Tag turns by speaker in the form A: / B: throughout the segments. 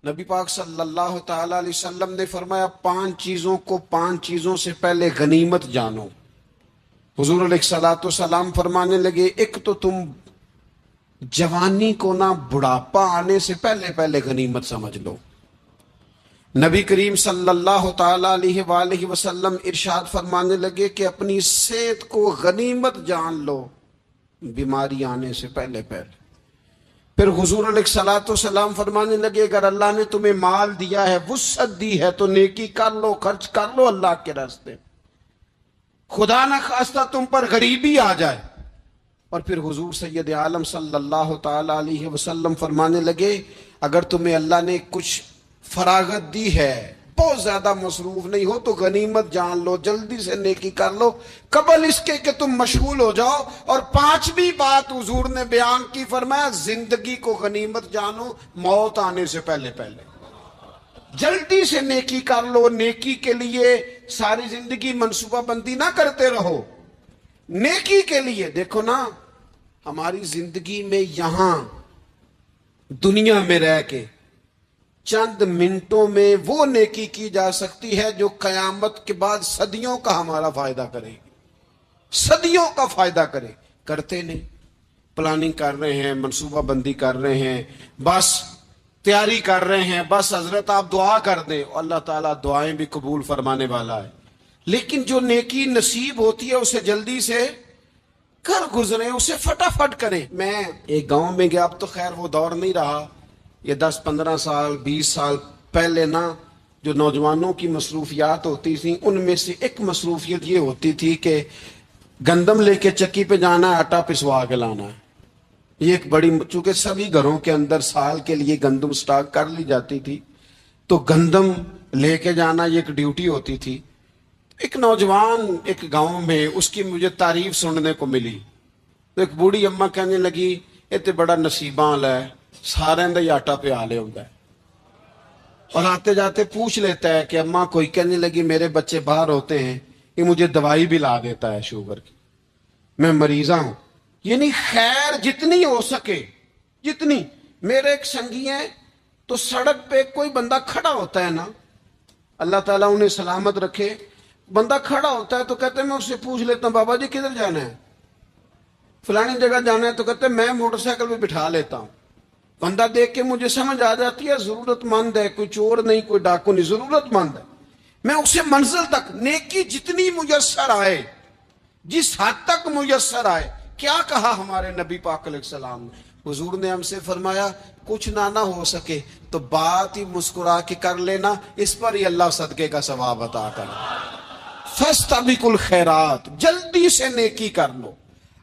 A: نبی پاک صلی اللہ تعالی علیہ وسلم نے فرمایا 5 چیزوں کو 5 چیزوں سے پہلے غنیمت جانو۔ حضور علیہ الصلوۃ والسلام فرمانے لگے، ایک تو تم جوانی کو نہ بڑھاپا آنے سے پہلے غنیمت سمجھ لو۔ نبی کریم صلی اللہ تعالی علیہ وآلہ وسلم ارشاد فرمانے لگے کہ اپنی صحت کو غنیمت جان لو، بیماری آنے سے پہلے۔ پھر حضور علیہ الصلوۃ والسلام فرمانے لگے، اگر اللہ نے تمہیں مال دیا ہے، وسعت دی ہے، تو نیکی کر لو، خرچ کر لو اللہ کے راستے۔ خدا نہ خواستہ تم پر غریبی آ جائے۔ اور پھر حضور سید عالم صلی اللہ تعالی علیہ وسلم فرمانے لگے، اگر تمہیں اللہ نے کچھ فراغت دی ہے، بہت زیادہ مصروف نہیں ہو، تو غنیمت جان لو، جلدی سے نیکی کر لو قبل اس کے کہ تم مشغول ہو جاؤ۔ اور 5ویں بات حضور نے بیان کی، فرمایا زندگی کو غنیمت جانو، موت آنے سے پہلے جلدی سے نیکی کر لو۔ نیکی کے لیے ساری زندگی منصوبہ بندی نہ کرتے رہو، نیکی کے لیے دیکھو نا، ہماری زندگی میں یہاں دنیا میں رہ کے چند منٹوں میں وہ نیکی کی جا سکتی ہے جو قیامت کے بعد صدیوں کا ہمارا فائدہ کرے گی، صدیوں کا فائدہ کرتے نہیں۔ پلاننگ کر رہے ہیں، منصوبہ بندی کر رہے ہیں، بس تیاری کر رہے ہیں، بس حضرت آپ دعا کر دیں، اللہ تعالیٰ دعائیں بھی قبول فرمانے والا ہے۔ لیکن جو نیکی نصیب ہوتی ہے اسے جلدی سے کر گزریں، اسے فٹافٹ کریں۔ میں ایک گاؤں میں گیا، اب تو خیر وہ دور نہیں رہا، یہ 10-15 سال 20 سال پہلے نا، جو نوجوانوں کی مصروفیات ہوتی تھیں ان میں سے ایک مصروفیت یہ ہوتی تھی کہ گندم لے کے چکی پہ جانا ہے، آٹا پسوا کے لانا ہے۔ یہ ایک بڑی، چونکہ سبھی گھروں کے اندر سال کے لیے گندم سٹاک کر لی جاتی تھی، تو گندم لے کے جانا یہ ایک ڈیوٹی ہوتی تھی۔ ایک نوجوان ایک گاؤں میں، اس کی مجھے تعریف سننے کو ملی، تو ایک بوڑھی اماں کہنے لگی، یہ بڑا نصیباں ہے، سارے دا ہی آٹا پہ آلے ہوتا ہے۔ اور آتے جاتے پوچھ لیتا ہے کہ اماں کوئی، کہنے لگی میرے بچے باہر ہوتے ہیں، یہ مجھے دوائی بھی لا دیتا ہے شوگر کی، میں مریضہ ہوں۔ یعنی خیر جتنی ہو سکے، جتنی۔ میرے ایک سنگی ہیں، تو سڑک پہ کوئی بندہ کھڑا ہوتا ہے نا، اللہ تعالیٰ انہیں سلامت رکھے، بندہ کھڑا ہوتا ہے تو کہتے ہیں میں اس سے پوچھ لیتا ہوں، بابا جی کدھر جانا ہے؟ فلانی جگہ جانا ہے، تو کہتے ہیں میں موٹر سائیکل پہ بٹھا لیتا ہوں۔ بندہ دیکھ کے مجھے سمجھ آ جاتی ہے ضرورت مند ہے، کوئی چور نہیں، کوئی ڈاکو نہیں، ضرورت مند ہے۔ میں اسے منزل تک، نیکی جتنی میسر آئے، جس حد تک میسر آئے۔ کیا کہا ہمارے نبی پاک علیہ السلام نے؟ حضور نے ہم سے فرمایا کچھ نہ ہو سکے تو بات ہی مسکرا کے کر لینا، اس پر ہی اللہ صدقے کا ثواب عطا کرنا۔ فاستبقوا الخیرات، جلدی سے نیکی کر لو،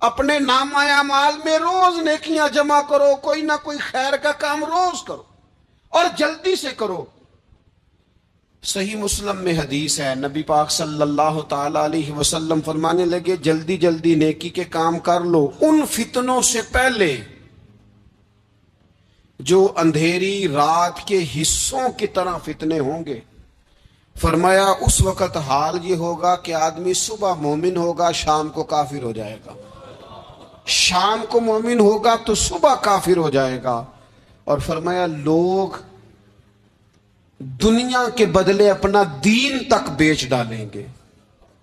A: اپنے نامہ اعمال میں روز نیکیاں جمع کرو، کوئی نہ کوئی خیر کا کام روز کرو اور جلدی سے کرو۔ صحیح مسلم میں حدیث ہے، نبی پاک صلی اللہ تعالی علیہ وسلم فرمانے لگے، جلدی جلدی نیکی کے کام کر لو ان فتنوں سے پہلے جو اندھیری رات کے حصوں کی طرح فتنے ہوں گے۔ فرمایا اس وقت حال یہ ہوگا کہ آدمی صبح مومن ہوگا، شام کو کافر ہو جائے گا، شام کو مومن ہوگا تو صبح کافر ہو جائے گا۔ اور فرمایا لوگ دنیا کے بدلے اپنا دین تک بیچ ڈالیں گے۔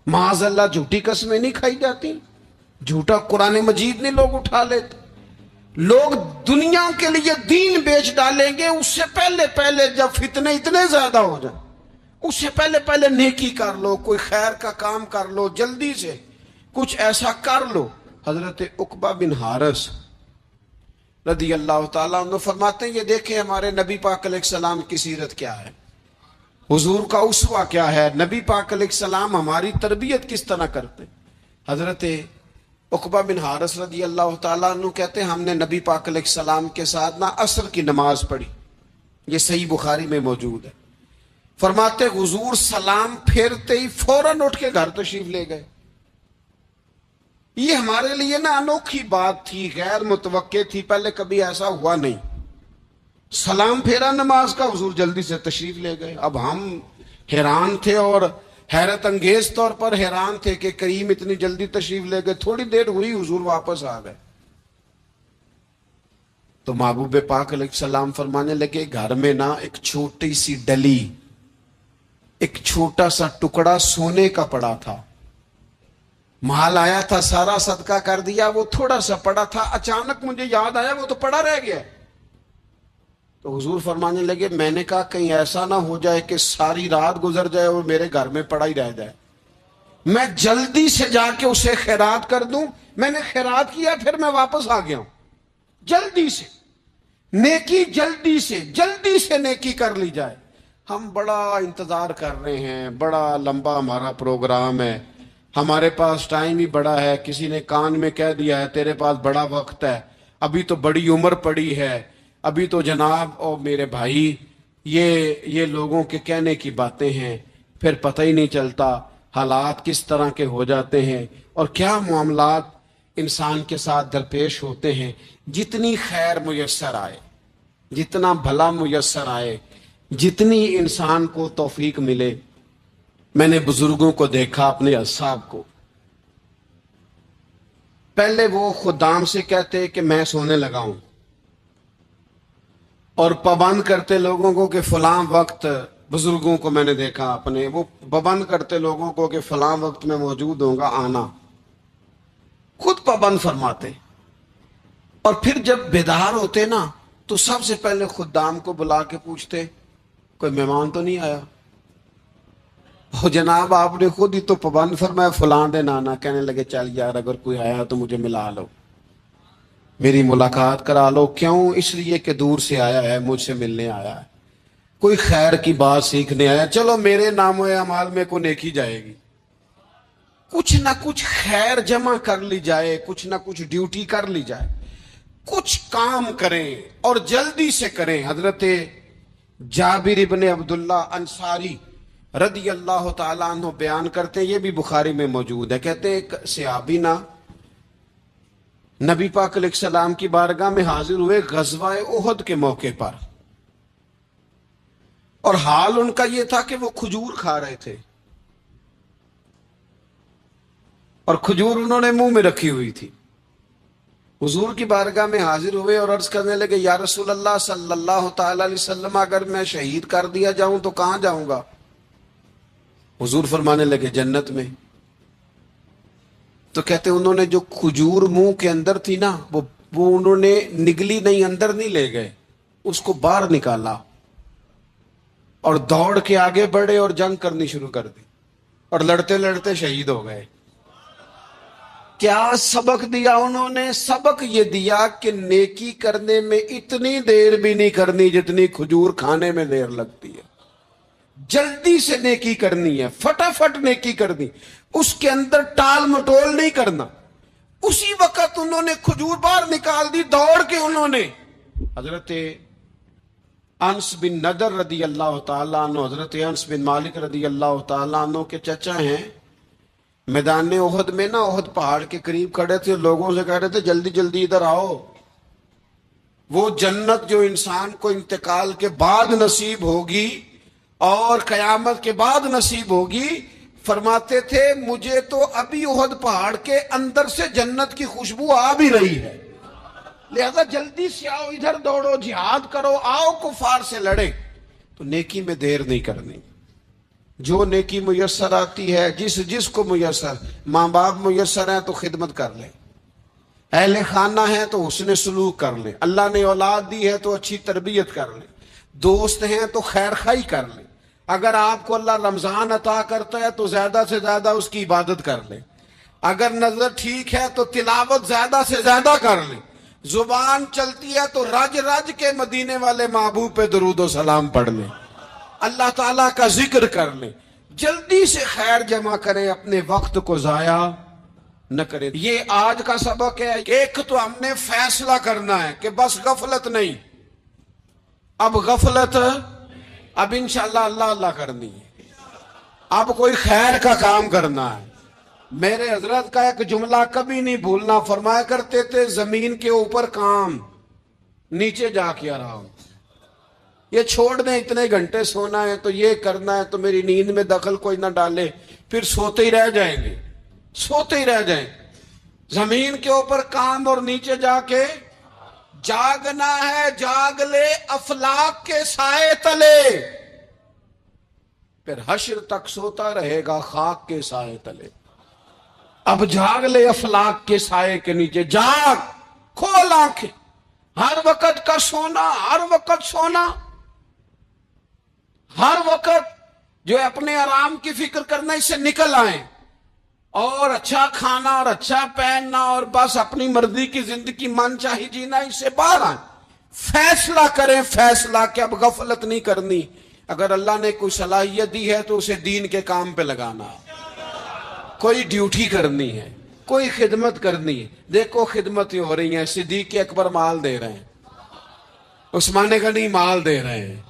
A: معاذ اللہ جھوٹی قسمیں نہیں کھائی جاتی، جھوٹا قرآن مجید نہیں لوگ اٹھا لیتے، لوگ دنیا کے لیے دین بیچ ڈالیں گے۔ اس سے پہلے جب فتنے اتنے زیادہ ہو جائیں، اس سے پہلے نیکی کر لو، کوئی خیر کا کام کر لو، جلدی سے کچھ ایسا کر لو۔ حضرت عقبہ بن حارث رضی اللہ تعالیٰ عنہ فرماتے ہیں، یہ دیکھیں ہمارے نبی پاک علیہ السلام کی سیرت کیا ہے، حضور کا اسوہ کیا ہے، نبی پاک علیہ السلام ہماری تربیت کس طرح کرتے۔ حضرت عقبہ بن حارث رضی اللہ تعالیٰ عنہ کہتے ہیں، ہم نے نبی پاک علیہ السلام کے ساتھ عصر کی نماز پڑھی، یہ صحیح بخاری میں موجود ہے۔ فرماتے حضور سلام پھیرتے ہی فوراً اٹھ کے گھر تشریف لے گئے۔ یہ ہمارے لیے انوکھی بات تھی، غیر متوقع تھی، پہلے کبھی ایسا ہوا نہیں۔ سلام پھیرا نماز کا، حضور جلدی سے تشریف لے گئے۔ اب ہم حیران تھے اور حیرت انگیز طور پر حیران تھے کہ کریم اتنی جلدی تشریف لے گئے۔ تھوڑی دیر ہوئی حضور واپس آ گئے، تو محبوب پاک علیہ السلام فرمانے لگے گھر میں نا ایک چھوٹی سی ڈلی، ایک چھوٹا سا ٹکڑا سونے کا پڑا تھا، مال آیا تھا سارا صدقہ کر دیا، وہ تھوڑا سا پڑا تھا، اچانک مجھے یاد آیا وہ تو پڑا رہ گیا۔ تو حضور فرمانے لگے میں نے کہا کہیں ایسا نہ ہو جائے کہ ساری رات گزر جائے اور میرے گھر میں پڑا ہی رہ جائے، میں جلدی سے جا کے اسے خیرات کر دوں۔ میں نے خیرات کیا پھر میں واپس آ گیا ہوں، جلدی سے نیکی، جلدی سے نیکی کر لی جائے۔ ہم بڑا انتظار کر رہے ہیں، بڑا لمبا ہمارا پروگرام ہے، ہمارے پاس ٹائم ہی بڑا ہے، کسی نے کان میں کہہ دیا ہے تیرے پاس بڑا وقت ہے، ابھی تو بڑی عمر پڑی ہے، ابھی تو جناب او میرے بھائی یہ لوگوں کے کہنے کی باتیں ہیں، پھر پتہ ہی نہیں چلتا حالات کس طرح کے ہو جاتے ہیں اور کیا معاملات انسان کے ساتھ درپیش ہوتے ہیں۔ جتنی خیر میسر آئے، جتنا بھلا میسر آئے، جتنی انسان کو توفیق ملے۔ میں نے بزرگوں کو دیکھا، اپنے اصحاب کو، پہلے وہ خدام سے کہتے کہ میں سونے لگا ہوں، اور پابند کرتے لوگوں کو کہ فلاں وقت، بزرگوں کو میں نے دیکھا اپنے، وہ پابند کرتے لوگوں کو کہ فلاں وقت میں موجود ہوں گا، آنا، خود پابند فرماتے، اور پھر جب بیدار ہوتے نا تو سب سے پہلے خدام کو بلا کے پوچھتے کوئی مہمان تو نہیں آیا؟ وہ جناب آپ نے خود ہی تو پابند فرمایا فلاں دن آنا۔ کہنے لگے چل یار اگر کوئی آیا تو مجھے ملا لو، میری ملاقات کرا لو۔ کیوں؟ اس لیے کہ دور سے آیا ہے، مجھ سے ملنے آیا ہے، کوئی خیر کی بات سیکھنے آیا، چلو میرے نام و اعمال میں کو نیکی جائے گی، کچھ نہ کچھ خیر جمع کر لی جائے، کچھ نہ کچھ ڈیوٹی کر لی جائے، کچھ کام کریں اور جلدی سے کریں۔ حضرت جابر ابن عبداللہ انصاری رضی اللہ تعالیٰ عنہ بیان کرتے ہیں، یہ بھی بخاری میں موجود ہے، کہتے ہیں ایک صحابی نا نبی پاک علیہ السلام کی بارگاہ میں حاضر ہوئے غزوہ احد کے موقع پر، اور حال ان کا یہ تھا کہ وہ کھجور کھا رہے تھے، اور کھجور انہوں نے منہ میں رکھی ہوئی تھی۔ حضور کی بارگاہ میں حاضر ہوئے اور عرض کرنے لگے یا رسول اللہ صلی اللہ تعالی علیہ وسلم اگر میں شہید کر دیا جاؤں تو کہاں جاؤں گا؟ حضور فرمانے لگے جنت میں۔ تو کہتے انہوں نے جو کھجور منہ کے اندر تھی نا وہ انہوں نے نگلی نہیں، اندر نہیں لے گئے، اس کو باہر نکالا اور دوڑ کے آگے بڑھے اور جنگ کرنی شروع کر دی، اور لڑتے لڑتے شہید ہو گئے۔ کیا سبق دیا انہوں نے؟ سبق یہ دیا کہ نیکی کرنے میں اتنی دیر بھی نہیں کرنی جتنی کھجور کھانے میں دیر لگتی ہے، جلدی سے نیکی کرنی ہے، فٹافٹ نیکی کرنی، اس کے اندر ٹال مٹول نہیں کرنا۔ اسی وقت انہوں نے کھجور باہر نکال دی، دوڑ کے انہوں نے حضرت انس بن نضر رضی اللہ تعالیٰ عنہ، حضرت انس بن مالک رضی اللہ تعالیٰ عنہ کے چچا ہیں، میدان احد میں نا احد پہاڑ کے قریب کھڑے تھے، لوگوں سے کہہ رہے تھے جلدی جلدی ادھر آؤ، وہ جنت جو انسان کو انتقال کے بعد نصیب ہوگی اور قیامت کے بعد نصیب ہوگی، فرماتے تھے مجھے تو ابھی احد پہاڑ کے اندر سے جنت کی خوشبو آ بھی رہی ہے، لہذا جلدی سے آؤ، ادھر دوڑو، جہاد کرو، آؤ کفار سے لڑے۔ تو نیکی میں دیر نہیں کرنی، جو نیکی میسر آتی ہے، جس کو میسر، ماں باپ میسر ہیں تو خدمت کر لیں، اہل خانہ ہیں تو حسن سلوک کر لیں، اللہ نے اولاد دی ہے تو اچھی تربیت کر لیں، دوست ہیں تو خیر خواہی کر لیں، اگر آپ کو اللہ رمضان عطا کرتا ہے تو زیادہ سے زیادہ اس کی عبادت کر لیں، اگر نظر ٹھیک ہے تو تلاوت زیادہ سے زیادہ کر لیں، زبان چلتی ہے تو رج رج کے مدینے والے محبوب پہ درود و سلام پڑھ لیں، اللہ تعالیٰ کا ذکر کر لیں، جلدی سے خیر جمع کریں، اپنے وقت کو ضائع نہ کریں۔ یہ آج کا سبق ہے۔ ایک تو ہم نے فیصلہ کرنا ہے کہ بس غفلت نہیں، اب غفلت، اب انشاءاللہ اللہ اللہ کرنی ہے، اب کوئی خیر کا کام کرنا ہے۔ میرے حضرت کا ایک جملہ کبھی نہیں بھولنا، فرمایا کرتے تھے زمین کے اوپر کام، نیچے جا کے آرام، یہ چھوڑ دیں اتنے گھنٹے سونا ہے تو یہ کرنا ہے تو میری نیند میں دخل کوئی نہ ڈالے، پھر سوتے ہی رہ جائیں گے، سوتے ہی رہ جائیں۔ زمین کے اوپر کام اور نیچے جا کے جاگنا ہے جاگ لے افلاک کے سائے تلے، پھر حشر تک سوتا رہے گا خاک کے سائے تلے۔ اب جاگ لے افلاک کے سائے کے نیچے، جاگ، کھول آنکھیں، ہر وقت کا سونا، ہر وقت سونا، ہر وقت جو اپنے آرام کی فکر کرنا، اس سے نکل آئیں اور اچھا کھانا اور اچھا پہننا اور بس اپنی مرضی کی زندگی من چاہی جینا، اس سے باہر آئیں، فیصلہ کریں، فیصلہ کہ اب غفلت نہیں کرنی۔ اگر اللہ نے کوئی صلاحیت دی ہے تو اسے دین کے کام پہ لگانا، کوئی ڈیوٹی کرنی ہے، کوئی خدمت کرنی ہے۔ دیکھو خدمت ہو رہی ہیں، صدیق اکبر مال دے رہے ہیں، عثمان غنی مال دے رہے ہیں،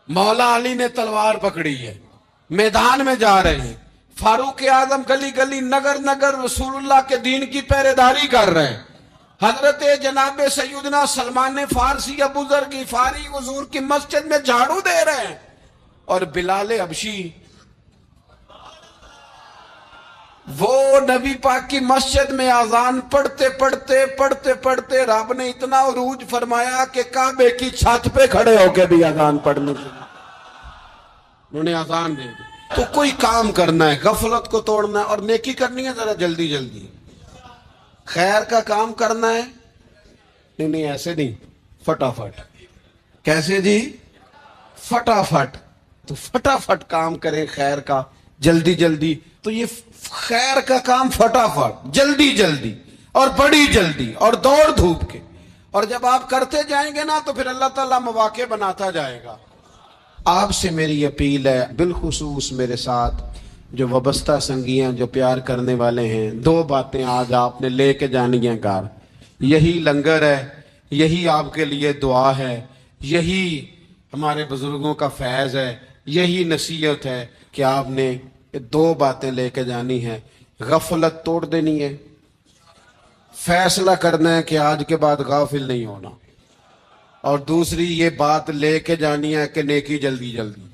A: مولا علی نے تلوار پکڑی ہے، میدان میں جا رہے ہیں، فاروق اعظم گلی گلی نگر نگر رسول اللہ کے دین کی پہرے داری کر رہے ہیں، حضرت جناب سیدنا سلمان فارسی ابو ذر غفاری حضور کی مسجد میں جھاڑو دے رہے ہیں، اور بلال حبشی وہ نبی پاک کی مسجد میں اذان پڑھتے پڑھتے رب نے اتنا عروج فرمایا کہ کعبے کی چھت پہ کھڑے ہو کے بھی اذان پڑھنے کے انہوں نے اذان دے دی۔ تو کوئی کام کرنا ہے، غفلت کو توڑنا ہے اور نیکی کرنی ہے، ذرا جلدی جلدی خیر کا کام کرنا ہے، نہیں ایسے نہیں، فٹافٹ۔ کیسے جی؟ فٹافٹ۔ تو فٹافٹ کام کریں خیر کا، جلدی جلدی۔ تو یہ خیر کا کام فٹافٹ، جلدی جلدی اور بڑی جلدی اور دوڑ دھوپ کے، اور جب آپ کرتے جائیں گے نا تو پھر اللہ تعالیٰ مواقع بناتا جائے گا۔ آپ سے میری اپیل ہے، بالخصوص میرے ساتھ جو وابستہ سنگیاں، جو پیار کرنے والے ہیں، دو باتیں آج آپ نے لے کے جانی ہیں گھر۔ یہی لنگر ہے، یہی آپ کے لیے دعا ہے، یہی ہمارے بزرگوں کا فیض ہے، یہی نصیحت ہے کہ آپ نے یہ دو باتیں لے کے جانی ہے۔ غفلت توڑ دینی ہے، فیصلہ کرنا ہے کہ آج کے بعد غافل نہیں ہونا، اور دوسری یہ بات لے کے جانی ہے کہ نیکی جلدی جلدی۔